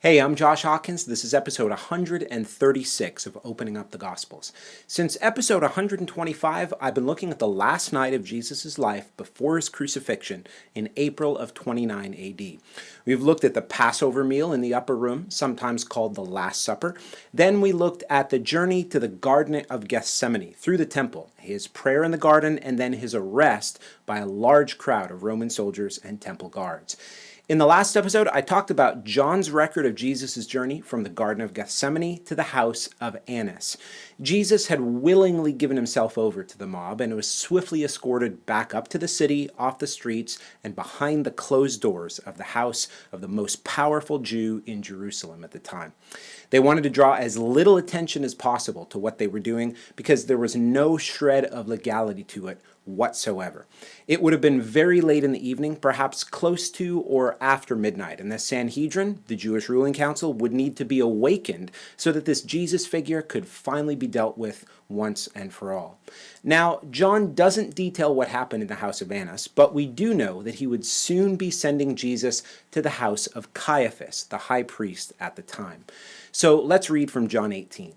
Hey, I'm Josh Hawkins. This is episode 136 of Opening Up the Gospels. Since episode 125, I've been looking at the last night of Jesus' life before his crucifixion in April of 29 AD. We've looked at the Passover meal in the upper room, sometimes called the Last Supper. Then we looked at the journey to the Garden of Gethsemane through the temple, his prayer in the garden, and then his arrest by a large crowd of Roman soldiers and temple guards. In the last episode, I talked about John's record of Jesus' journey from the Garden of Gethsemane to the house of Annas. Jesus had willingly given himself over to the mob and was swiftly escorted back up to the city, off the streets, and behind the closed doors of the house of the most powerful Jew in Jerusalem at the time. They wanted to draw as little attention as possible to what they were doing because there was no shred of legality to it whatsoever. It would have been very late in the evening, perhaps close to or after midnight, and the Sanhedrin, the Jewish ruling council, would need to be awakened so that this Jesus figure could finally be dealt with once and for all. Now, John doesn't detail what happened in the house of Annas, but we do know that he would soon be sending Jesus to the house of Caiaphas, the high priest at the time. So let's read from John 18.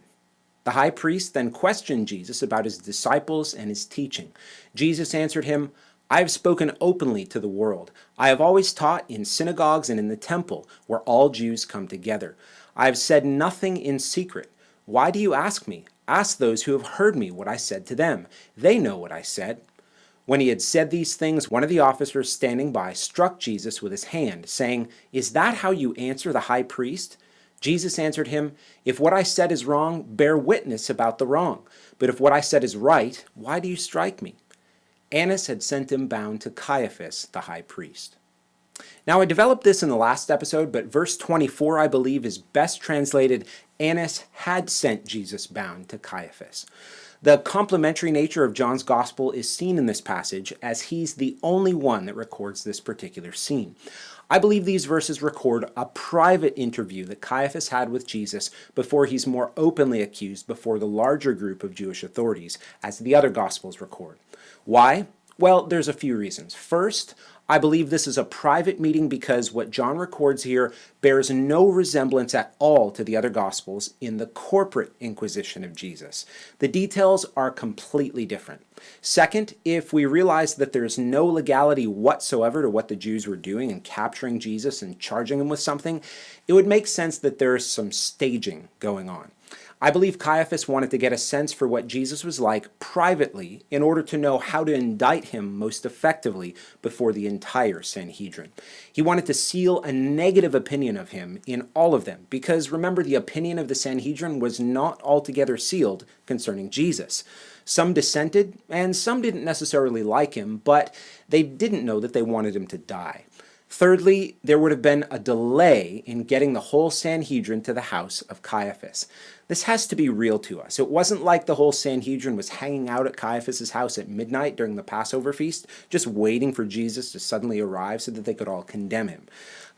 The high priest then questioned Jesus about his disciples and his teaching. Jesus answered him, "I have spoken openly to the world. I have always taught in synagogues and in the temple, where all Jews come together. I have said nothing in secret. Why do you ask me? Ask those who have heard me what I said to them. They know what I said." When he had said these things, one of the officers standing by struck Jesus with his hand, saying, "Is that how you answer the high priest?" Jesus answered him, "If what I said is wrong, bear witness about the wrong. But if what I said is right, why do you strike me?" Annas had sent him bound to Caiaphas, the high priest. Now, I developed this in the last episode, but verse 24, I believe, is best translated, Annas had sent Jesus bound to Caiaphas. The complementary nature of John's gospel is seen in this passage, as he's the only one that records this particular scene. I believe these verses record a private interview that Caiaphas had with Jesus before he's more openly accused before the larger group of Jewish authorities, as the other Gospels record. Why? Well, there's a few reasons. First, I believe this is a private meeting because what John records here bears no resemblance at all to the other Gospels in the corporate inquisition of Jesus. The details are completely different. Second, if we realize that there's no legality whatsoever to what the Jews were doing in capturing Jesus and charging him with something, it would make sense that there's some staging going on. I believe Caiaphas wanted to get a sense for what Jesus was like privately in order to know how to indict him most effectively before the entire Sanhedrin. He wanted to seal a negative opinion of him in all of them, because remember, the opinion of the Sanhedrin was not altogether sealed concerning Jesus. Some dissented, and some didn't necessarily like him, but they didn't know that they wanted him to die. Thirdly, there would have been a delay in getting the whole Sanhedrin to the house of Caiaphas. This has to be real to us. It wasn't like the whole Sanhedrin was hanging out at Caiaphas' house at midnight during the Passover feast, just waiting for Jesus to suddenly arrive so that they could all condemn him.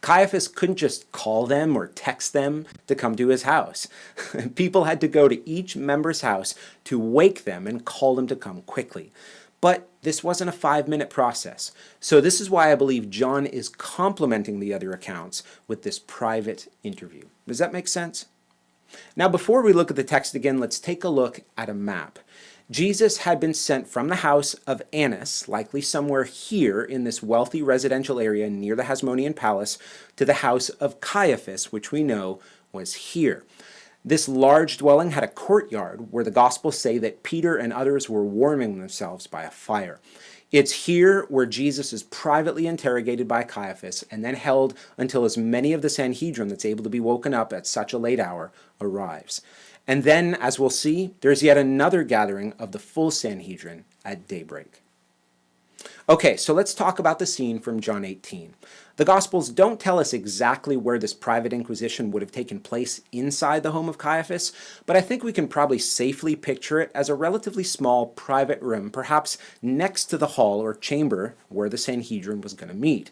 Caiaphas couldn't just call them or text them to come to his house. People had to go to each member's house to wake them and call them to come quickly. But this wasn't a 5-minute process. So this is why I believe John is complementing the other accounts with this private interview. Does that make sense? Now, before we look at the text again, let's take a look at a map. Jesus had been sent from the house of Annas, likely somewhere here in this wealthy residential area near the Hasmonean Palace, to the house of Caiaphas, which we know was here. This large dwelling had a courtyard where the Gospels say that Peter and others were warming themselves by a fire. It's here where Jesus is privately interrogated by Caiaphas and then held until as many of the Sanhedrin that's able to be woken up at such a late hour arrives. And then, as we'll see, there's yet another gathering of the full Sanhedrin at daybreak. Okay, so let's talk about the scene from John 18. The Gospels don't tell us exactly where this private inquisition would have taken place inside the home of Caiaphas, but I think we can probably safely picture it as a relatively small private room, perhaps next to the hall or chamber where the Sanhedrin was going to meet.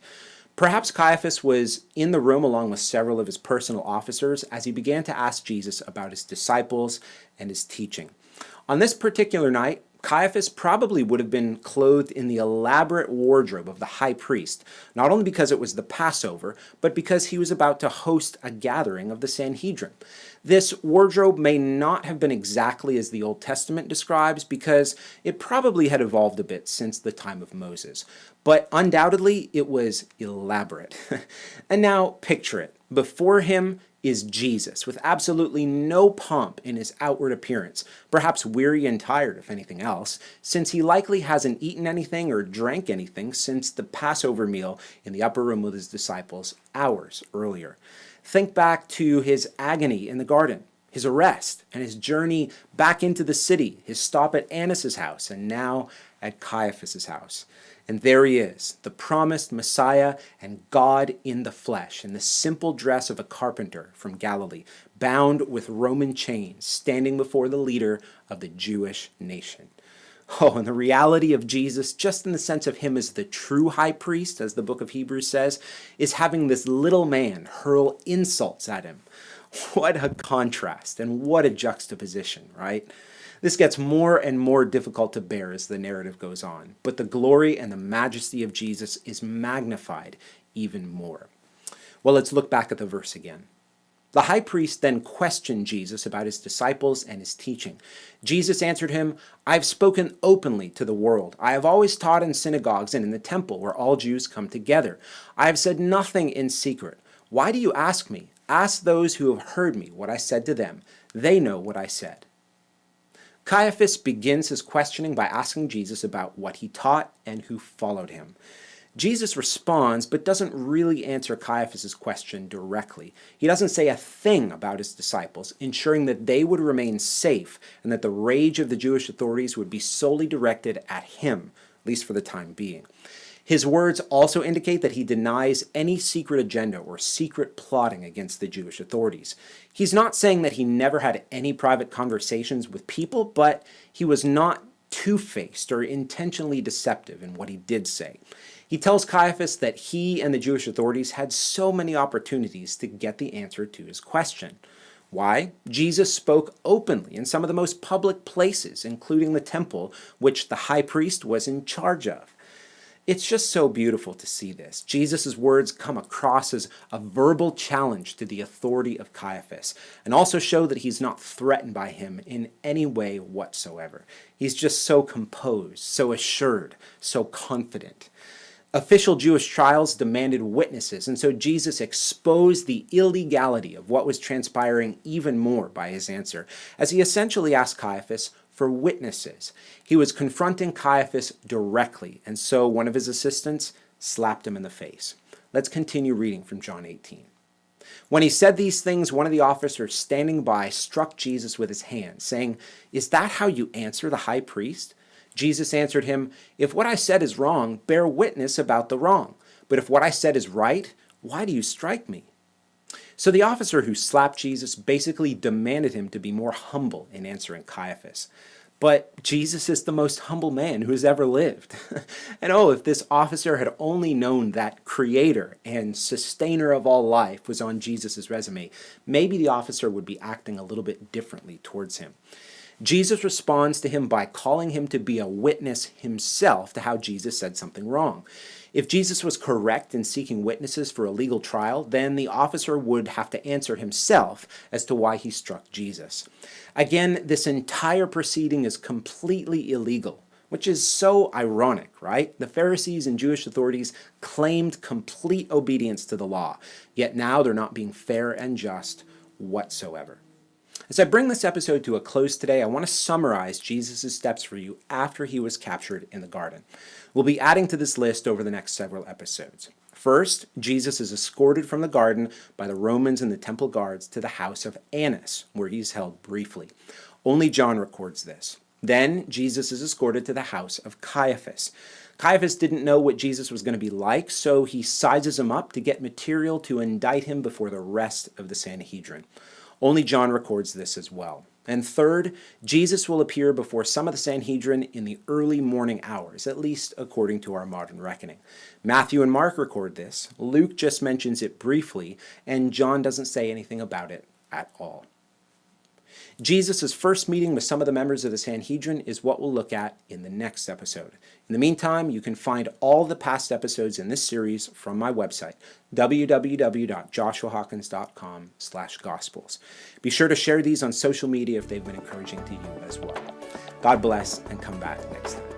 Perhaps Caiaphas was in the room along with several of his personal officers as he began to ask Jesus about his disciples and his teaching. On this particular night, Caiaphas probably would have been clothed in the elaborate wardrobe of the high priest, not only because it was the Passover, but because he was about to host a gathering of the Sanhedrin. This wardrobe may not have been exactly as the Old Testament describes, because it probably had evolved a bit since the time of Moses. But undoubtedly, it was elaborate. And now, picture it. Before him is Jesus, with absolutely no pomp in his outward appearance, perhaps weary and tired, if anything else, since he likely hasn't eaten anything or drank anything since the Passover meal in the upper room with his disciples hours earlier. Think back to his agony in the garden, his arrest, and his journey back into the city, his stop at Annas' house, and now at Caiaphas' house. And there he is, the promised Messiah and God in the flesh, in the simple dress of a carpenter from Galilee, bound with Roman chains, standing before the leader of the Jewish nation. Oh, and the reality of Jesus, just in the sense of him as the true high priest, as the book of Hebrews says, is having this little man hurl insults at him. What a contrast and what a juxtaposition, right? This gets more and more difficult to bear as the narrative goes on, but the glory and the majesty of Jesus is magnified even more. Well, let's look back at the verse again. The high priest then questioned Jesus about his disciples and his teaching. Jesus answered him, "I've spoken openly to the world. I have always taught in synagogues and in the temple where all Jews come together. I have said nothing in secret. Why do you ask me? Ask those who have heard me what I said to them. They know what I said." Caiaphas begins his questioning by asking Jesus about what he taught and who followed him. Jesus responds, but doesn't really answer Caiaphas' question directly. He doesn't say a thing about his disciples, ensuring that they would remain safe and that the rage of the Jewish authorities would be solely directed at him, at least for the time being. His words also indicate that he denies any secret agenda or secret plotting against the Jewish authorities. He's not saying that he never had any private conversations with people, but he was not two-faced or intentionally deceptive in what he did say. He tells Caiaphas that he and the Jewish authorities had so many opportunities to get the answer to his question. Why? Jesus spoke openly in some of the most public places, including the temple, which the high priest was in charge of. It's just so beautiful to see this. Jesus' words come across as a verbal challenge to the authority of Caiaphas, and also show that he's not threatened by him in any way whatsoever. He's just so composed, so assured, so confident. Official Jewish trials demanded witnesses, and so Jesus exposed the illegality of what was transpiring even more by his answer, as he essentially asked Caiaphas for witnesses. He was confronting Caiaphas directly, and so one of his assistants slapped him in the face. Let's continue reading from John 18. When he said these things, one of the officers standing by struck Jesus with his hand, saying, "Is that how you answer the high priest?" Jesus answered him, "If what I said is wrong, bear witness about the wrong. But if what I said is right, why do you strike me?" So the officer who slapped Jesus basically demanded him to be more humble in answering Caiaphas. But Jesus is the most humble man who has ever lived. And oh, if this officer had only known that creator and sustainer of all life was on Jesus' resume, maybe the officer would be acting a little bit differently towards him. Jesus responds to him by calling him to be a witness himself to how Jesus said something wrong. If Jesus was correct in seeking witnesses for a legal trial, then the officer would have to answer himself as to why he struck Jesus. Again, this entire proceeding is completely illegal, which is so ironic, right? The Pharisees and Jewish authorities claimed complete obedience to the law, yet now they're not being fair and just whatsoever. As I bring this episode to a close today, I want to summarize Jesus' steps for you after he was captured in the garden. We'll be adding to this list over the next several episodes. First, Jesus is escorted from the garden by the Romans and the temple guards to the house of Annas, where he's held briefly. Only John records this. Then Jesus is escorted to the house of Caiaphas. Caiaphas didn't know what Jesus was going to be like, so he sizes him up to get material to indict him before the rest of the Sanhedrin. Only John records this as well. And third, Jesus will appear before some of the Sanhedrin in the early morning hours, at least according to our modern reckoning. Matthew and Mark record this, Luke just mentions it briefly, and John doesn't say anything about it at all. Jesus' first meeting with some of the members of the Sanhedrin is what we'll look at in the next episode. In the meantime, you can find all the past episodes in this series from my website, www.joshuahawkins.com/gospels. Be sure to share these on social media if they've been encouraging to you as well. God bless, and come back next time.